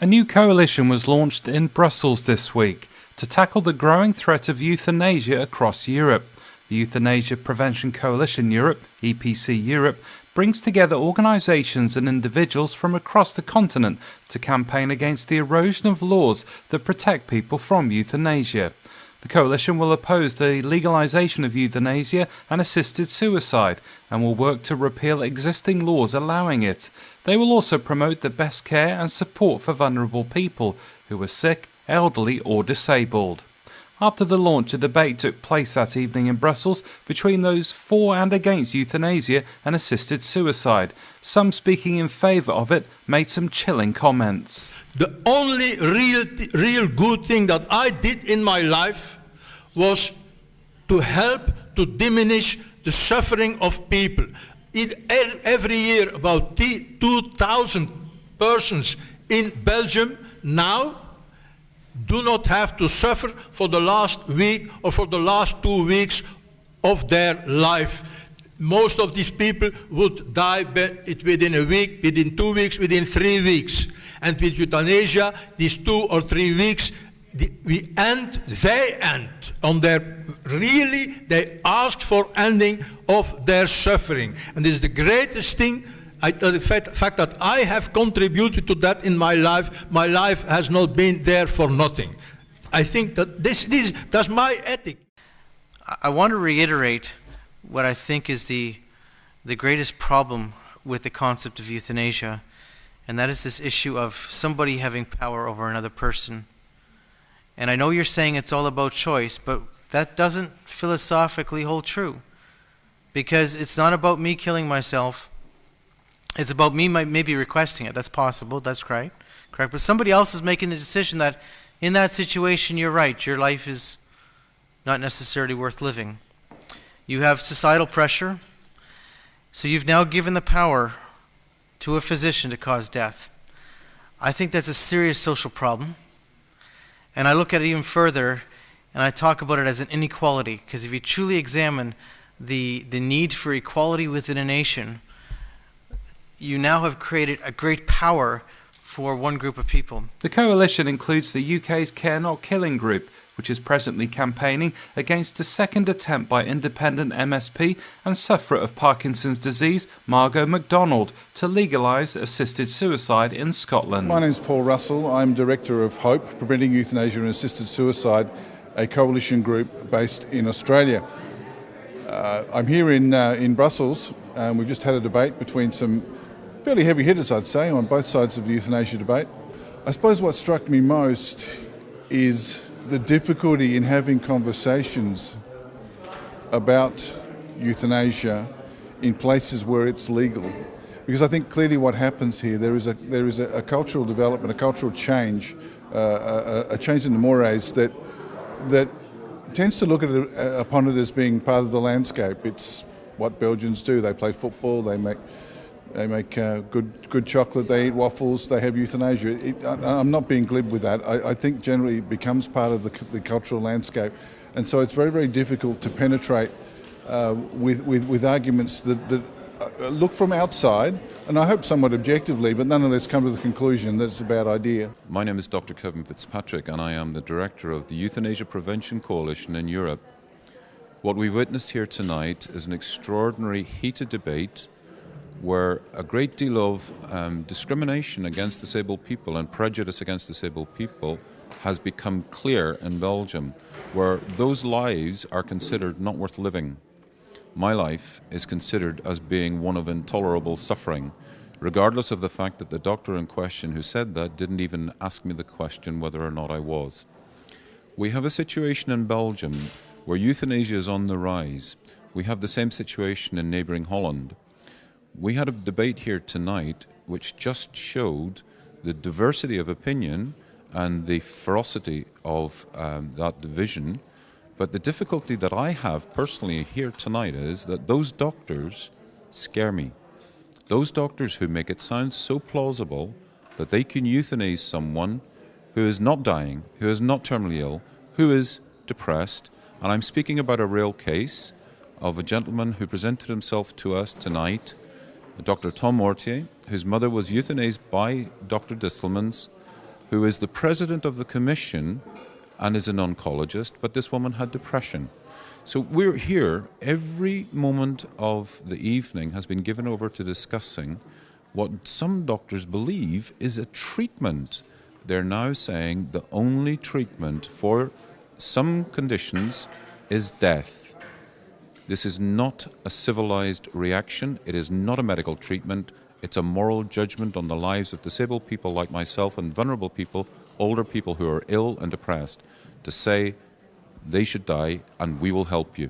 A new coalition was launched in Brussels this week to tackle the growing threat of euthanasia across Europe. The Euthanasia Prevention Coalition Europe, EPC Europe, brings together organisations and individuals from across the continent to campaign against the erosion of laws that protect people from euthanasia. The coalition will oppose the legalisation of euthanasia and assisted suicide and will work to repeal existing laws allowing it. They will also promote the best care and support for vulnerable people who are sick, elderly or disabled. After the launch, a debate took place that evening in Brussels between those for and against euthanasia and assisted suicide. Some speaking in favour of it made some chilling comments. The only real good thing that I did in my life was to help to diminish the suffering of people. Every year about 2,000 persons in Belgium now do not have to suffer for the last week or for the last 2 weeks of their life. Most of these people would die within a week, within 2 weeks, within 3 weeks. And with euthanasia, these 2 or 3 weeks, they end on their, really, they asked for ending of their suffering. And this is the greatest thing, the fact that I have contributed to that in my life has not been there for nothing. I think that that's my ethic. I want to reiterate what I think is the greatest problem with the concept of euthanasia, and that is this issue of somebody having power over another person. And I know you're saying it's all about choice, but that doesn't philosophically hold true. Because it's not about me killing myself. It's about me maybe requesting it. That's possible. That's correct. But somebody else is making the decision that in that situation, you're right. Your life is not necessarily worth living. You have societal pressure. So you've now given the power to a physician to cause death. I think that's a serious social problem. And I look at it even further, and I talk about it as an inequality, because if you truly examine the need for equality within a nation, you now have created a great power for one group of people. The coalition includes the UK's Care Not Killing group, which is presently campaigning against a second attempt by independent MSP and sufferer of Parkinson's disease, Margot MacDonald, to legalise assisted suicide in Scotland. My name is Paul Russell. I'm Director of HOPE, Preventing Euthanasia and Assisted Suicide, a coalition group based in Australia. I'm here in Brussels, and we've just had a debate between some fairly heavy hitters, I'd say, on both sides of the euthanasia debate. I suppose what struck me most is the difficulty in having conversations about euthanasia in places where it's legal. Because I think clearly what happens here, there is a cultural development, a cultural change, a change in the mores that tends to look upon it as being part of the landscape. It's what Belgians do. They play football, they make good chocolate, they eat waffles, they have euthanasia. I'm not being glib with that. I think generally it becomes part of the cultural landscape. And so it's very, very difficult to penetrate with arguments that look from outside, and I hope somewhat objectively, but nonetheless come to the conclusion that it's a bad idea. My name is Dr. Kevin Fitzpatrick, and I am the Director of the Euthanasia Prevention Coalition in Europe. What we've witnessed here tonight is an extraordinary heated debate where a great deal of discrimination against disabled people and prejudice against disabled people has become clear in Belgium, where those lives are considered not worth living. My life is considered as being one of intolerable suffering, regardless of the fact that the doctor in question who said that didn't even ask me the question whether or not I was. We have a situation in Belgium where euthanasia is on the rise. We have the same situation in neighbouring Holland. We had a debate here tonight which just showed the diversity of opinion and the ferocity of that division. But the difficulty that I have personally here tonight is that those doctors scare me. Those doctors who make it sound so plausible that they can euthanize someone who is not dying, who is not terminally ill, who is depressed. And I'm speaking about a real case of a gentleman who presented himself to us tonight, Dr. Tom Mortier, whose mother was euthanized by Dr. Distelmans who is the president of the commission and is an oncologist, but this woman had depression. So we're here, every moment of the evening has been given over to discussing what some doctors believe is a treatment. They're now saying the only treatment for some conditions is death. This is not a civilized reaction. It is not a medical treatment. It's a moral judgment on the lives of disabled people like myself and vulnerable people, older people who are ill and depressed, to say they should die and we will help you.